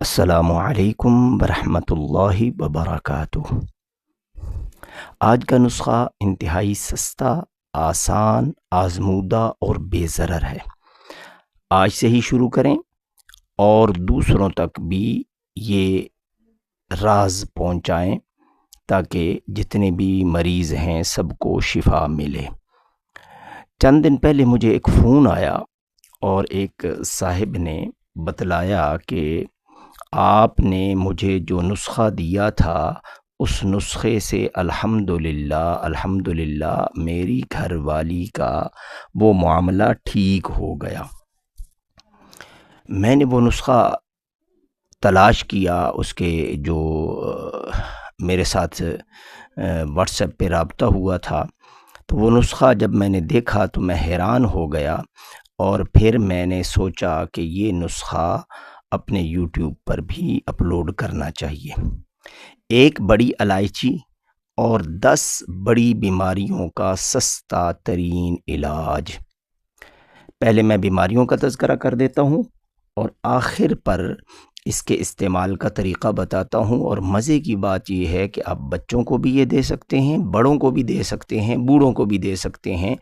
السلام علیکم ورحمۃ اللہ وبرکاتہ۔ آج کا نسخہ انتہائی سستا، آسان، آزمودہ اور بے ضرر ہے۔ آج سے ہی شروع کریں اور دوسروں تک بھی یہ راز پہنچائیں تاکہ جتنے بھی مریض ہیں سب کو شفا ملے۔ چند دن پہلے مجھے ایک فون آیا اور ایک صاحب نے بتلایا کہ آپ نے مجھے جو نسخہ دیا تھا اس نسخے سے الحمدللہ میری گھر والی کا وہ معاملہ ٹھیک ہو گیا۔ میں نے وہ نسخہ تلاش کیا، اس کے جو میرے ساتھ واٹس ایپ پہ رابطہ ہوا تھا، تو وہ نسخہ جب میں نے دیکھا تو میں حیران ہو گیا، اور پھر میں نے سوچا کہ یہ نسخہ اپنے یوٹیوب پر بھی اپلوڈ کرنا چاہیے۔ ایک بڑی الائچی اور 10 بڑی بیماریوں کا سستا ترین علاج۔ پہلے میں بیماریوں کا تذکرہ کر دیتا ہوں اور آخر پر اس کے استعمال کا طریقہ بتاتا ہوں، اور مزے کی بات یہ ہے کہ آپ بچوں کو بھی یہ دے سکتے ہیں، بڑوں کو بھی دے سکتے ہیں، بوڑھوں کو بھی دے سکتے ہیں،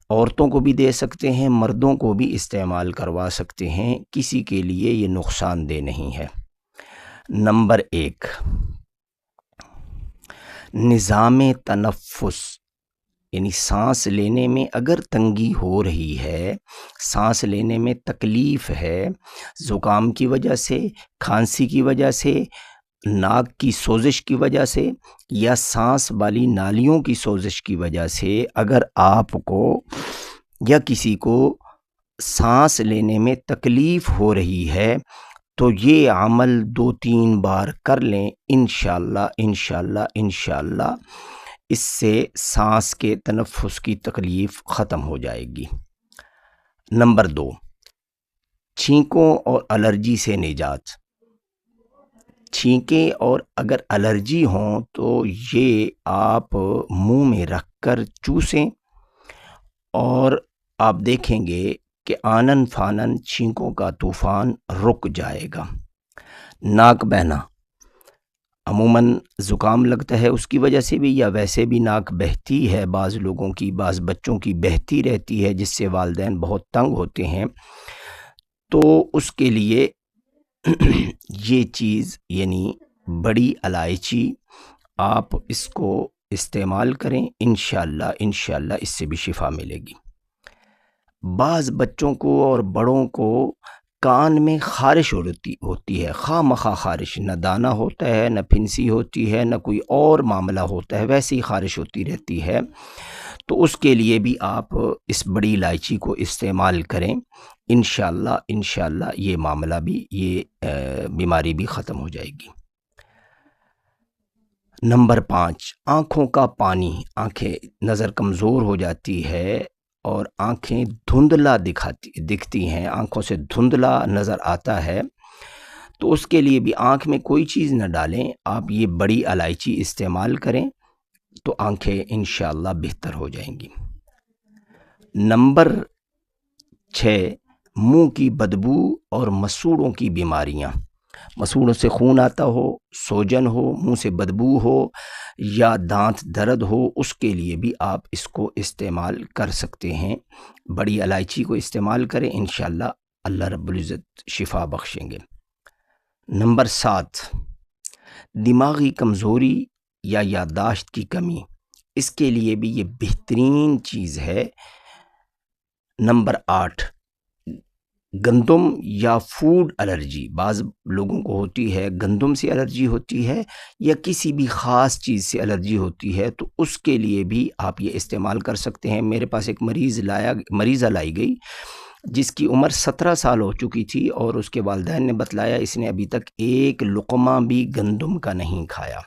عورتوں کو بھی دے سکتے ہیں، مردوں کو بھی استعمال کروا سکتے ہیں، کسی کے لیے یہ نقصان دہ نہیں ہے۔ نمبر 1، نظام تنفس، یعنی سانس لینے میں اگر تنگی ہو رہی ہے، سانس لینے میں تکلیف ہے، زکام کی وجہ سے، کھانسی کی وجہ سے، ناک کی سوزش کی وجہ سے یا سانس والی نالیوں کی سوزش کی وجہ سے اگر آپ کو یا کسی کو سانس لینے میں تکلیف ہو رہی ہے تو یہ عمل 2-3 بار کر لیں، انشاءاللہ اس سے سانس کے تنفس کی تکلیف ختم ہو جائے گی۔ نمبر 2، چھینکوں اور الرجی سے نجات۔ چھینکیں اور اگر الرجی ہوں تو یہ آپ منہ میں رکھ کر چوسیں اور آپ دیکھیں گے کہ آنن فانن چھینکوں کا طوفان رک جائے گا۔ ناک بہنا، عموماً زکام لگتا ہے اس کی وجہ سے بھی، یا ویسے بھی ناک بہتی ہے، بعض لوگوں کی، بعض بچوں کی بہتی رہتی ہے جس سے والدین بہت تنگ ہوتے ہیں، تو اس کے لیے یہ چیز یعنی بڑی الائچی آپ اس کو استعمال کریں، انشاءاللہ اس سے بھی شفا ملے گی۔ بعض بچوں کو اور بڑوں کو کان میں خارش ہوتی ہے، خواہ مخواہ خارش، نہ دانہ ہوتا ہے، نہ پھنسی ہوتی ہے، نہ کوئی اور معاملہ ہوتا ہے، ویسے ہی خارش ہوتی رہتی ہے، تو اس کے لیے بھی آپ اس بڑی الائچی کو استعمال کریں، انشاءاللہ یہ معاملہ بھی، یہ بیماری بھی ختم ہو جائے گی۔ نمبر 5، آنکھوں کا پانی۔ آنکھیں نظر کمزور ہو جاتی ہے اور آنکھیں دھندلا دکھتی ہیں، آنکھوں سے دھندلا نظر آتا ہے، تو اس کے لیے بھی آنکھ میں کوئی چیز نہ ڈالیں، آپ یہ بڑی الائچی استعمال کریں تو آنکھیں انشاءاللہ بہتر ہو جائیں گی۔ نمبر 6، منہ کی بدبو اور مسوڑوں کی بیماریاں۔ مسوڑوں سے خون آتا ہو، سوجن ہو، منہ سے بدبو ہو یا دانت درد ہو، اس کے لیے بھی آپ اس کو استعمال کر سکتے ہیں، بڑی الائچی کو استعمال کریں، انشاءاللہ اللہ رب العزت شفا بخشیں گے۔ نمبر 7، دماغی کمزوری یا یادداشت کی کمی، اس کے لیے بھی یہ بہترین چیز ہے۔ نمبر 8، گندم یا فوڈ الرجی، بعض لوگوں کو ہوتی ہے، گندم سے الرجی ہوتی ہے یا کسی بھی خاص چیز سے الرجی ہوتی ہے، تو اس کے لیے بھی آپ یہ استعمال کر سکتے ہیں۔ میرے پاس ایک مریضہ لائی گئی جس کی عمر 17 سال ہو چکی تھی، اور اس کے والدین نے بتلایا اس نے ابھی تک ایک لقمہ بھی گندم کا نہیں کھایا۔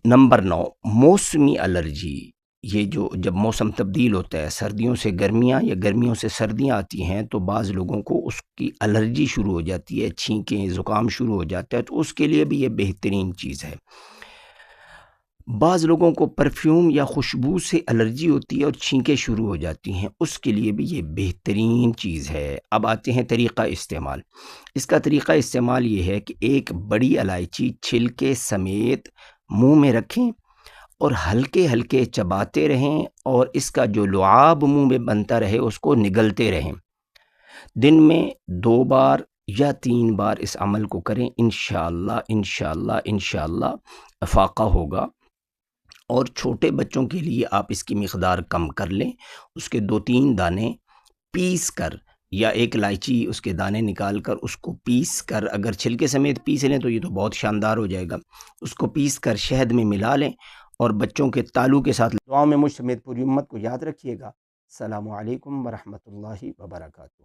نمبر 9، موسمی الرجی، یہ جب موسم تبدیل ہوتا ہے، سردیوں سے گرمیاں یا گرمیوں سے سردیاں آتی ہیں، تو بعض لوگوں کو اس کی الرجی شروع ہو جاتی ہے، چھینکیں، زکام شروع ہو جاتا ہے، تو اس کے لیے بھی یہ بہترین چیز ہے۔ بعض لوگوں کو پرفیوم یا خوشبو سے الرجی ہوتی ہے اور چھینکیں شروع ہو جاتی ہیں، اس کے لیے بھی یہ بہترین چیز ہے۔ اب آتے ہیں طریقہ استعمال۔ اس کا طریقہ استعمال یہ ہے کہ ایک بڑی الائچی چھلکے سمیت منہ میں رکھیں اور ہلکے ہلکے چباتے رہیں، اور اس کا جو لعاب منہ میں بنتا رہے اس کو نگلتے رہیں۔ دن میں 2 بار یا 3 بار اس عمل کو کریں، انشاءاللہ انشاءاللہ انشاءاللہ افاقہ ہوگا۔ اور چھوٹے بچوں کے لیے آپ اس کی مقدار کم کر لیں، اس کے 2-3 دانے پیس کر، یا ایک الائچی اس کے دانے نکال کر اس کو پیس کر، اگر چھلکے سمیت پیس لیں تو یہ تو بہت شاندار ہو جائے گا، اس کو پیس کر شہد میں ملا لیں اور بچوں کے تالو کے ساتھ دعاؤں میں مجھ سمیت پوری امت کو یاد رکھیے گا۔ السلام علیکم ورحمۃ اللہ وبرکاتہ۔